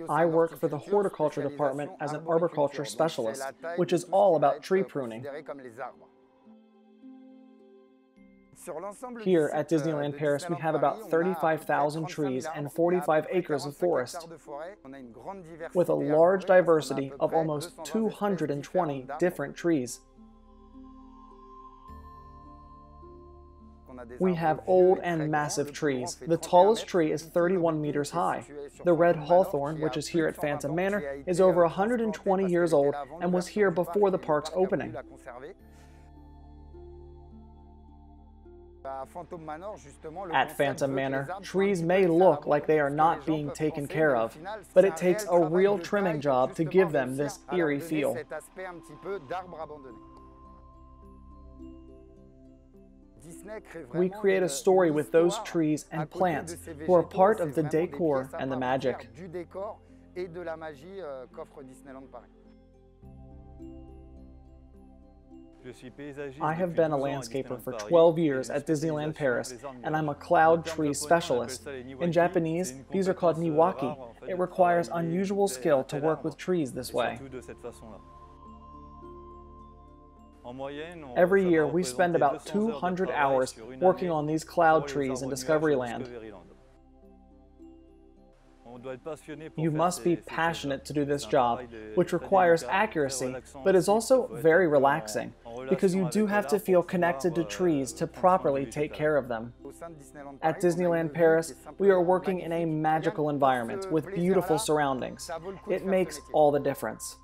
I work for the horticulture department as an arboriculture specialist, which is all about tree pruning. Here at Disneyland Paris, we have about 35,000 trees and 45 acres of forest, with a large diversity of almost 220 different trees. We have old and massive trees. The tallest tree is 31 meters high. The red hawthorn, which is here at Phantom Manor, is over 120 years old and was here before the park's opening. At Phantom Manor, trees may look like they are not being taken care of, but it takes a real trimming job to give them this eerie feel. We create a story with those trees and plants who are part of the decor and the magic. I have been a landscaper for 12 years at Disneyland Paris, and I'm a cloud tree specialist. In Japanese, these are called niwaki. It requires unusual skill to work with trees this way. Every year, we spend about 200 hours working on these cloud trees in Discoveryland. You must be passionate to do this job, which requires accuracy, but is also very relaxing, because you do have to feel connected to trees to properly take care of them. At Disneyland Paris, we are working in a magical environment with beautiful surroundings. It makes all the difference.